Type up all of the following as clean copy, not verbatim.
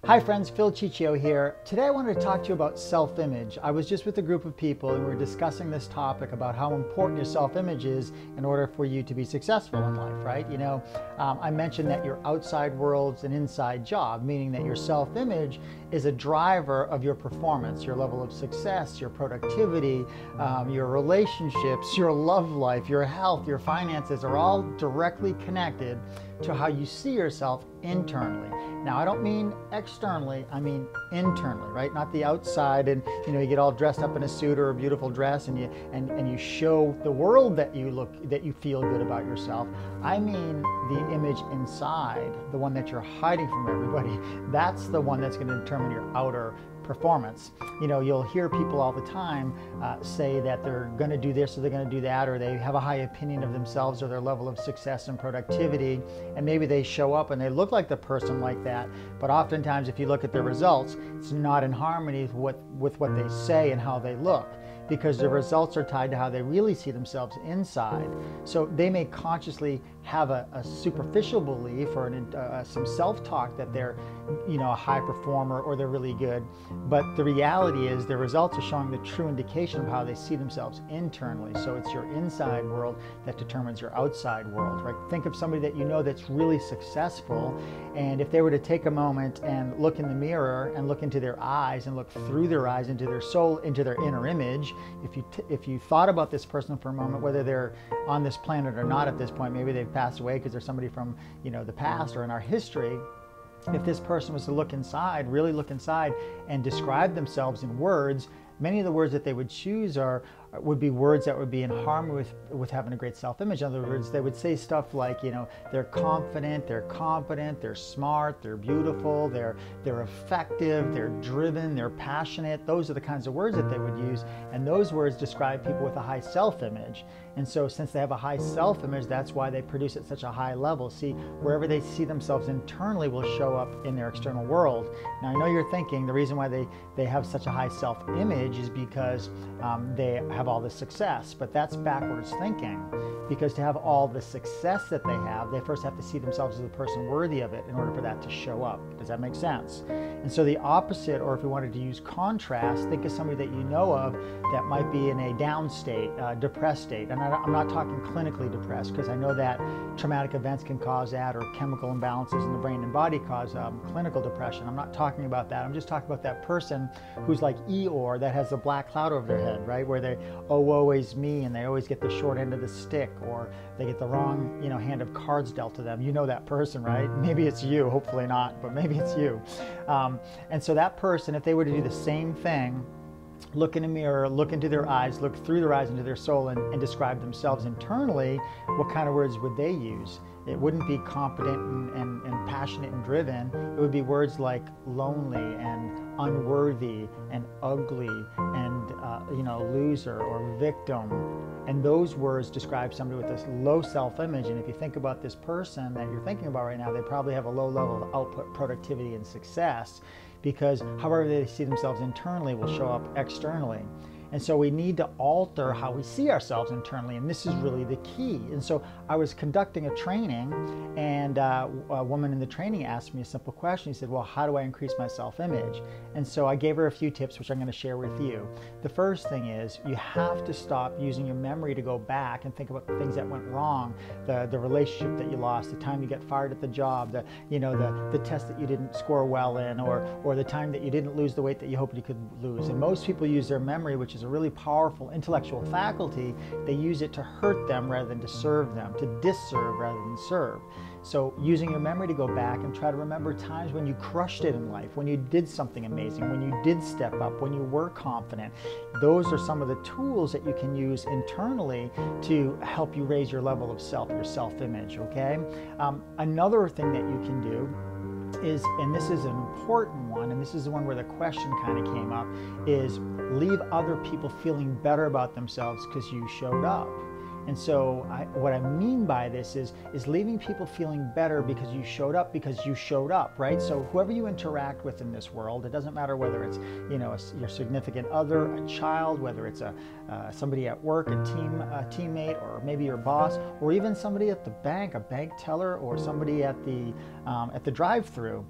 Hi friends, Phil Ciccio here. Today I wanted to talk to you about self-image. I was just with a group of people and we were discussing this topic about how important your self-image is in order for you to be successful in life, right? I mentioned that your outside world's an inside job, meaning that your self-image is a driver of your performance, your level of success, your productivity, your relationships, your love life, your health, your finances are all directly connected to how you see yourself internally. Now, I don't mean externally, I mean internally, right? Not the outside and you get all dressed up in a suit or a beautiful dress and you show the world that you feel good about yourself. I mean the image inside, the one that you're hiding from everybody. That's the one that's going to determine your outer performance. You'll hear people all the time say that they're going to do this or they're going to do that, or they have a high opinion of themselves or their level of success and productivity, and maybe they show up and they look like the person like that, but oftentimes if you look at their results, it's not in harmony with what they say and how they look, because the results are tied to how they really see themselves inside. So they may consciously have a superficial belief or some self-talk that they're a high performer or they're really good, but the reality is their results are showing the true indication of how they see themselves internally. So it's your inside world that determines your outside world, right? Think of somebody that you know that's really successful, and if they were to take a moment and look in the mirror and look into their eyes and look through their eyes into their soul, into their inner image, if you thought about this person for a moment, whether they're on this planet or not at this point, maybe they've passed away because they're somebody from the past or in our history. If this person was to look inside, really look inside and describe themselves in words, many of the words that they would choose would be words that would be in harmony with having a great self-image. In other words, they would say stuff like, they're confident, they're competent, they're smart, they're beautiful, they're effective, they're driven, they're passionate. Those are the kinds of words that they would use, and those words describe people with a high self-image. And so since they have a high self-image, that's why they produce at such a high level. See, wherever they see themselves internally will show up in their external world. Now, I know you're thinking the reason why they have such a high self-image is because they have all this success, but that's backwards thinking, because to have all the success that they have, they first have to see themselves as a person worthy of it in order for that to show up. Does that make sense? And so the opposite, or if we wanted to use contrast, think of somebody that you know of that might be in a down state, depressed state. And I'm not talking clinically depressed, because I know that traumatic events can cause that, or chemical imbalances in the brain and body cause clinical depression. I'm not talking about that. I'm just talking about that person who's like Eeyore, that has a black cloud over their head, right? Where they, oh, woe is me, and they always get the short end of the stick, or they get the wrong, hand of cards dealt to them. You know that person, right? Maybe it's you, hopefully not, but maybe it's you. And so that person, if they were to do the same thing, look in a mirror, look into their eyes, look through their eyes into their soul, and describe themselves internally, what kind of words would they use? It wouldn't be competent and passionate and driven. It would be words like lonely and unworthy and ugly and loser or victim. And those words describe somebody with this low self-image. And if you think about this person that you're thinking about right now, they probably have a low level of output, productivity, and success, because however they see themselves internally will show up externally. And so we need to alter how we see ourselves internally, and this is really the key. And so I was conducting a training, and a woman in the training asked me a simple question. She said, well, how do I increase my self-image? And so I gave her a few tips, which I'm going to share with you. The first thing is you have to stop using your memory to go back and think about the things that went wrong, the relationship that you lost, the time you got fired at the job, the test that you didn't score well in, or the time that you didn't lose the weight that you hoped you could lose. And most people use their memory, which is a really powerful intellectual faculty. They use it to hurt them rather than to serve them, to disserve rather than serve. So using your memory to go back and try to remember times when you crushed it in life, when you did something amazing, when you did step up, when you were confident. Those are some of the tools that you can use internally to help you raise your level of your self-image, okay? Another thing that you can do is, and this is an important one, and this is the one where the question kind of came up, is leave other people feeling better about themselves because you showed up. And so what I mean by this is leaving people feeling better because you showed up, right? So whoever you interact with in this world, it doesn't matter whether it's, you know, your significant other, a child, whether it's somebody at work, a teammate, or maybe your boss, or even somebody at the bank, a bank teller, or somebody at the drive-through.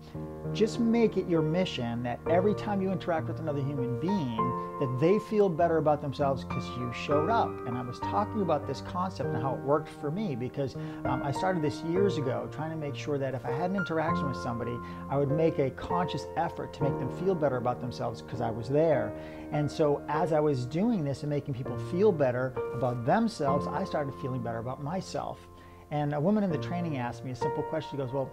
Just make it your mission that every time you interact with another human being, that they feel better about themselves because you showed up. And I was talking about this concept and how it worked for me because I started this years ago, trying to make sure that if I had an interaction with somebody, I would make a conscious effort to make them feel better about themselves because I was there. And so as I was doing this and making people feel better about themselves, I started feeling better about myself. And a woman in the training asked me a simple question. She goes, well,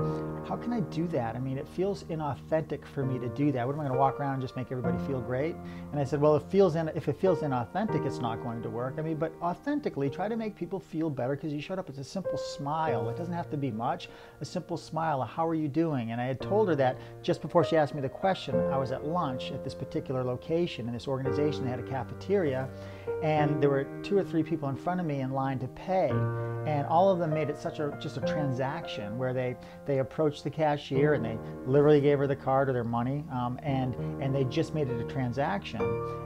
how can I do that? I mean, it feels inauthentic for me to do that. What am I going to walk around and just make everybody feel great? And I said, well, if it feels inauthentic, it's not going to work. I mean, but authentically, try to make people feel better because you showed up. It's a simple smile. It doesn't have to be much. A simple smile, how are you doing? And I had told her that just before she asked me the question. I was at lunch at this particular location in this organization. They had a cafeteria, and there were 2 or 3 people in front of me in line to pay. And all of them made it just a transaction where they approached the cashier and they literally gave her the card or their money, and they just made it a transaction.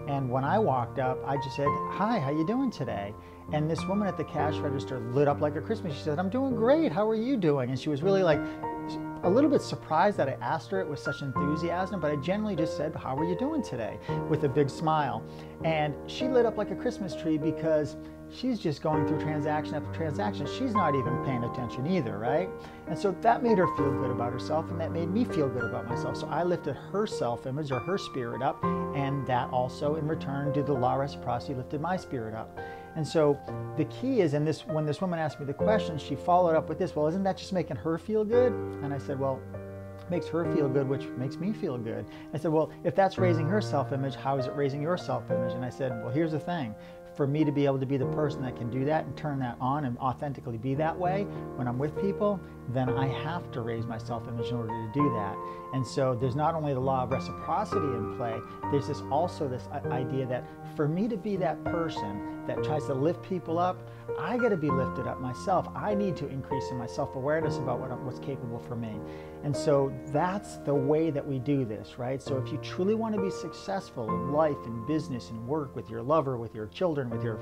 And when I walked up, I just said, hi, how you doing today? And this woman at the cash register lit up like a Christmas. She said, I'm doing great. How are you doing? And she was really like a little bit surprised that I asked her it with such enthusiasm, but I generally just said, how are you doing today? With a big smile. And she lit up like a Christmas tree because she's just going through transaction after transaction. She's not even paying attention either, right? And so that made her feel good about herself, and that made me feel good about myself. So I lifted her self-image or her spirit up, and that also in return did the law of reciprocity, lifted my spirit up. And so the key is, when this woman asked me the question, she followed up with this, well, isn't that just making her feel good? And I said, well, it makes her feel good, which makes me feel good. I said, well, if that's raising her self-image, how is it raising your self-image? And I said, well, here's the thing. For me to be able to be the person that can do that and turn that on and authentically be that way when I'm with people, then I have to raise my self-image in order to do that. And so there's not only the law of reciprocity in play, there's also this idea that for me to be that person that tries to lift people up, I got to be lifted up myself. I need to increase in my self-awareness about what's capable for me. And so that's the way that we do this, right? So if you truly want to be successful in life, in business, in work, with your lover, with your children, with your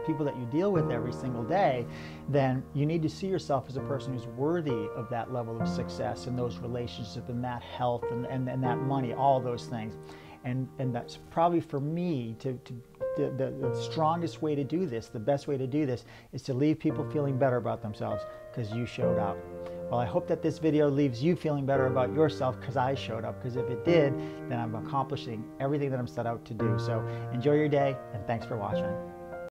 people that you deal with every single day, then you need to see yourself as a person who's worthy of that level of success and those relationships and that health and that money, all those things. And that's probably for me the strongest way to do this, the best way to do this is to leave people feeling better about themselves because you showed up. Well, I hope that this video leaves you feeling better about yourself because I showed up, because if it did, then I'm accomplishing everything that I'm set out to do. So enjoy your day, and thanks for watching.